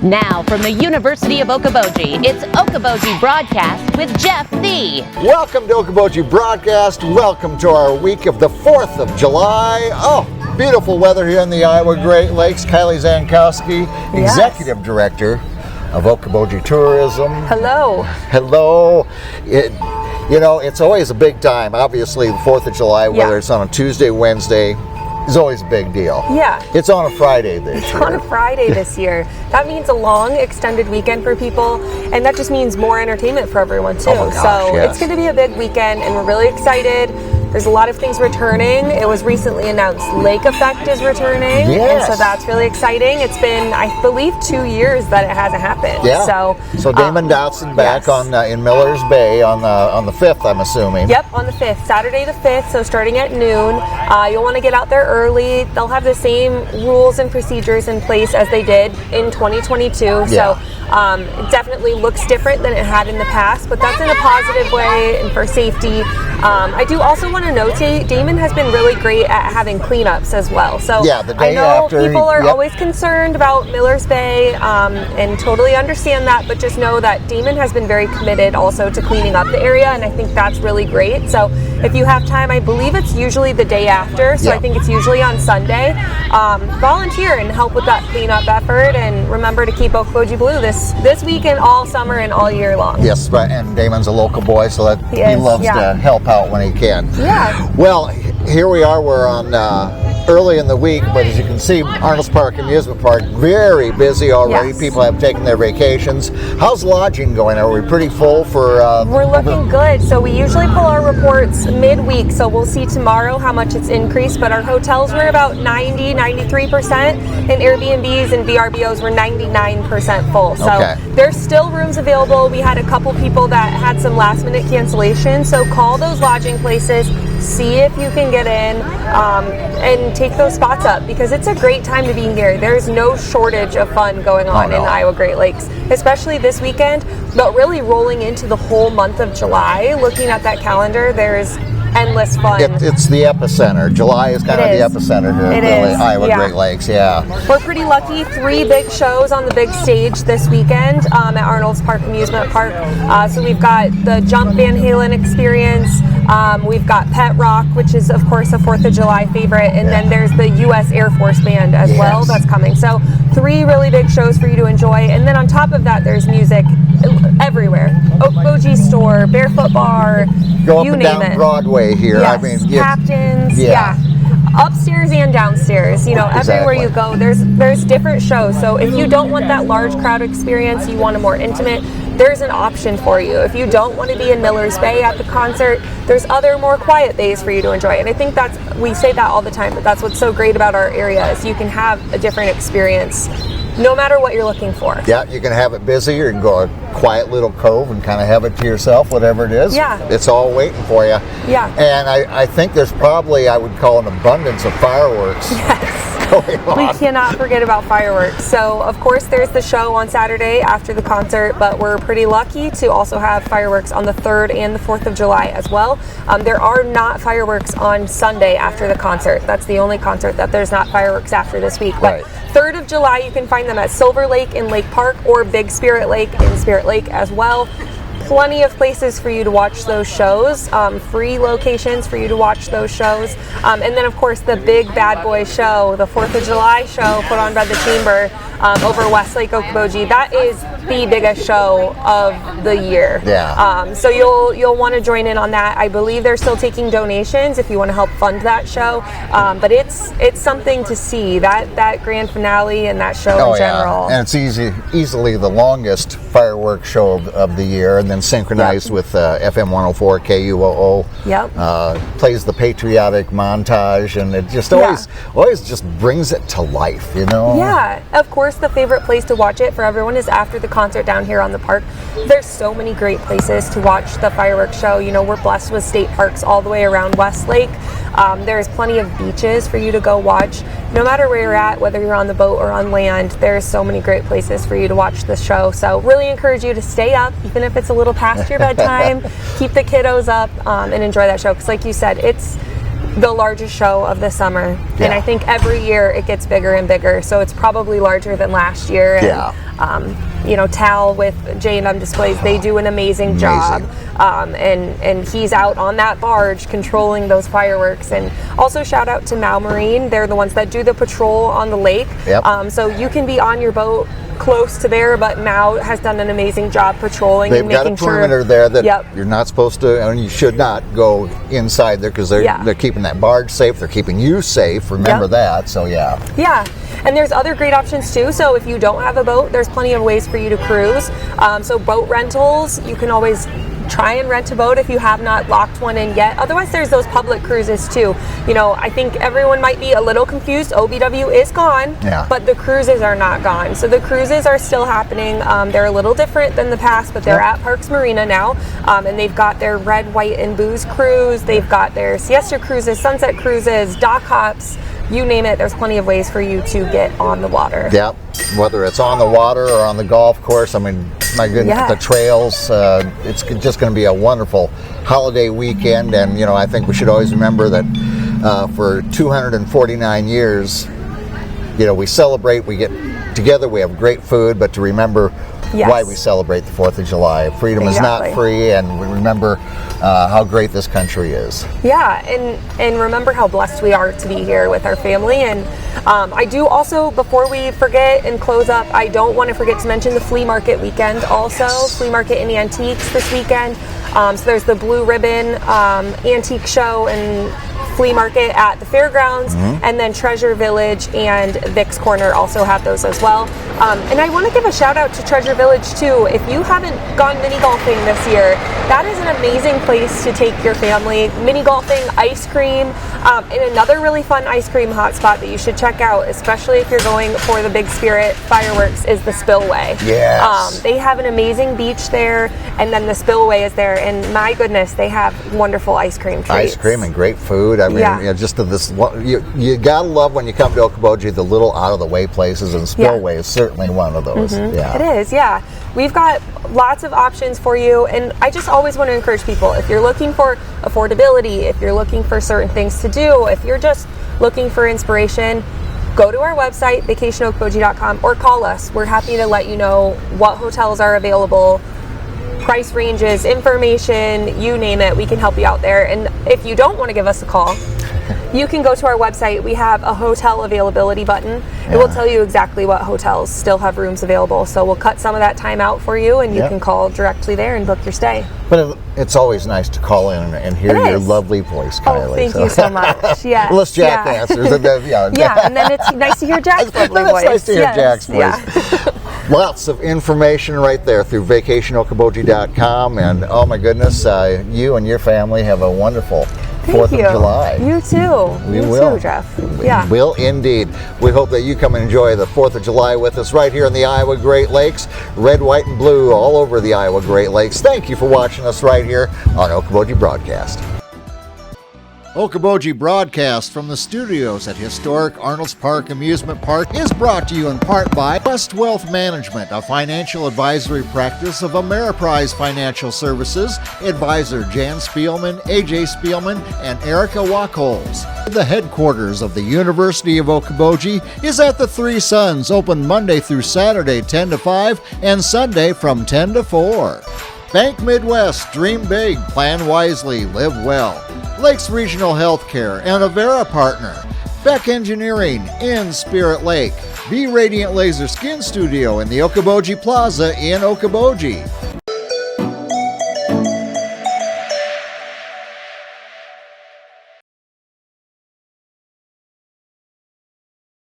Now, from the University of Okoboji, it's Okoboji Broadcast with Jeff Thee. Welcome to Okoboji Broadcast. Welcome to our week of the 4th of July. Oh, beautiful weather here in the Iowa Great Lakes. Kylie Zankowski, Executive Director of Okoboji Tourism. Hello. Hello. It's always a big time. Obviously, the 4th of July, whether it's on a Tuesday, Wednesday, is always a big deal. Yeah. It's on a Friday this year. It's on a Friday this year. That means a long, extended weekend for people, and that just means more entertainment for everyone, too. Oh my gosh, It's going to be a big weekend, and we're really excited. There's a lot of things returning. It was recently announced Lake Effect is returning, and so that's really exciting. It's been, I believe, 2 years that it hasn't happened. Yeah. So Damon Dotson back on in Miller's Bay on the 5th, I'm assuming. Yep, on the 5th, Saturday the 5th. So starting at noon, you'll want to get out there early. They'll have the same rules and procedures in place as they did in 2022. Yeah. So it definitely looks different than it had in the past, but that's in a positive way and for safety. I do also want to note Damon has been really great at having cleanups as well. So the day I know after, people are always concerned about Miller's Bay and totally understand that, but just know that Damon has been very committed also to cleaning up the area, and I think that's really great. So if you have time, I believe it's usually the day after, so I think it's usually on Sunday. Volunteer and help with that cleanup effort, and remember to keep Okoboji blue this weekend, all summer and all year long. Yes, and Damon's a local boy, so that he loves to help out when he can. Yeah. Well, here we are. We're on early in the week, but as you can see, Arnold's Park Amusement Park very busy already. Yes. People have taken their vacations. How's lodging going? Are we pretty full for? We're looking good. So we usually pull our reports midweek, so we'll see tomorrow how much it's increased, but our hotels were about 93%, and Airbnbs and VRBOs were 99% full. So there's still rooms available. We had a couple people that had some last minute cancellations, so call those lodging places, see if you can get in, and take those spots up, because it's a great time to be here. There's no shortage of fun going on in the Iowa Great Lakes, especially this weekend, but really rolling into the whole month of July. Looking at that calendar, there's endless fun. It's the epicenter. July is kind of the epicenter here in the Iowa Great Lakes. We're pretty lucky. 3 big shows on the big stage this weekend at Arnold's Park Amusement Park. So we've got the Jump Van Halen experience. We've got Pet Rock, which is, of course, a 4th of July favorite. And then there's the U.S. Air Force Band as well that's coming. So 3 really big shows for you to enjoy. And then on top of that, there's music everywhere. Okoboji Store, Barefoot Bar, Go up you and name down it. Broadway here. Yes, I mean, Captains, upstairs and downstairs. Everywhere you go, there's different shows. So if you don't want that large crowd experience, you want a more intimate, there's an option for you. If you don't want to be in Miller's Bay at the concert, there's other more quiet bays for you to enjoy. And I think we say that all the time, but that's what's so great about our area is you can have a different experience no matter what you're looking for. Yeah, you can have it busy, or you can go a quiet little cove and kind of have it to yourself, whatever it is. Yeah. It's all waiting for you. Yeah. And I think there's probably, I would call, an abundance of fireworks. Yes. Going on. We cannot forget about fireworks. So, of course, there's the show on Saturday after the concert, but we're pretty lucky to also have fireworks on the 3rd and the 4th of July as well. There are not fireworks on Sunday after the concert. That's the only concert that there's not fireworks after this week. But 3rd of July, you can find them at Silver Lake in Lake Park or Big Spirit Lake in Spirit Lake as well. Plenty of places for you to watch those shows, free locations for you to watch those shows. And then, of course, the big bad boy show, the 4th of July show put on by the Chamber over Westlake Okoboji. That is the biggest show of the year. Yeah. So you'll want to join in on that. I believe they're still taking donations if you want to help fund that show. But it's something to see, that grand finale and that show in general. And it's easily the longest fireworks show of the year, and then synchronized with FM 104 KUOO. Plays the patriotic montage, and it just always just brings it to life, Yeah, of course, the favorite place to watch it for everyone is after the concert down here on the park. There's so many great places to watch the fireworks show. We're blessed with state parks all the way around Westlake. There's plenty of beaches for you to go watch. No matter where you're at, whether you're on the boat or on land, there's so many great places for you to watch the show. So really encourage you to stay up, even if it's a little past your bedtime. Keep the kiddos up and enjoy that show. Because like you said, the largest show of the summer. Yeah. And I think every year it gets bigger and bigger. So it's probably larger than last year. And, you know, Tal with J&M Displays, they do an amazing job. And he's out on that barge controlling those fireworks. And also shout out to Mau Marine. They're the ones that do the patrol on the lake. So you can be on your boat close to there, but Mau has done an amazing job patrolling and making sure. They've got a perimeter there that you're not supposed to, and you should not go inside there because they're keeping that barge safe. They're keeping you safe. Remember that. So yeah. And there's other great options too. So if you don't have a boat, there's plenty of ways for you to cruise. So boat rentals, you can always try and rent a boat if you have not locked one in yet. Otherwise, there's those public cruises too. You know, I think everyone might be a little confused. OBW is gone, but the cruises are not gone. So the cruises are still happening. They're a little different than the past, but they're at Parks Marina now. And they've got their red, white, and booze cruise. They've got their siesta cruises, sunset cruises, dock hops. You name it, there's plenty of ways for you to get on the water. Yeah, whether it's on the water or on the golf course. I mean, my goodness, the trails, it's just going to be a wonderful holiday weekend. And, you know, I think we should always remember that for 249 years, you know, we celebrate, we get together, we have great food, but to remember why we celebrate the 4th of July. Freedom is not free, and we remember how great this country is. Yeah, and remember how blessed we are to be here with our family. And I do also, before we forget and close up, I don't want to forget to mention the flea market weekend also. Flea market and antiques this weekend. So there's the Blue Ribbon antique show and flea market at the fairgrounds, and then Treasure Village and Vic's Corner also have those as well. And I want to give a shout out to Treasure Village too. If you haven't gone mini golfing this year, that is an amazing place to take your family. Mini golfing, ice cream, and another really fun ice cream hotspot that you should check out, especially if you're going for the Big Spirit fireworks, is the Spillway. Yes. They have an amazing beach there, and then the Spillway is there, and my goodness, they have wonderful ice cream treats. Ice cream and great food. I mean, you know, just this, you gotta love when you come to Okoboji, the little out of the way places, and Spillway is certainly one of those. It is, We've got lots of options for you, and I just always want to encourage people, if you're looking for affordability, if you're looking for certain things to do, if you're just looking for inspiration, go to our website, vacationokoboji.com, or call us. We're happy to let you know what hotels are available, price ranges, information, you name it, we can help you out there. And if you don't want to give us a call, you can go to our website. We have a hotel availability button. It will tell you exactly what hotels still have rooms available. So we'll cut some of that time out for you, and you can call directly there and book your stay. But it's always nice to call in and hear your lovely voice, Kylie. Oh, thank you so much. Yes. Unless Jack answers. And then it's nice to hear Jack's lovely voice. It's nice to hear Jack's voice. Lots of information right there through vacationokoboji.com. And oh my goodness, you and your family have a wonderful 4th of July. You too. We will. Too, Jeff. We will indeed. We hope that you come and enjoy the 4th of July with us right here in the Iowa Great Lakes. Red, white, and blue all over the Iowa Great Lakes. Thank you for watching us right here on Okoboji Broadcast. Okoboji Broadcast from the studios at historic Arnold's Park Amusement Park is brought to you in part by West Wealth Management, a financial advisory practice of Ameriprise Financial Services. Advisor Jan Spielman, AJ Spielman, and Erica Wachholz. The headquarters of the University of Okoboji is at the Three Sons, open Monday through Saturday 10 to 5 and Sunday from 10 to 4. Bank Midwest, dream big, plan wisely, live well. Lakes Regional Healthcare and Avera Partner. Beck Engineering in Spirit Lake. Be Radiant Laser Skin Studio in the Okoboji Plaza in Okoboji.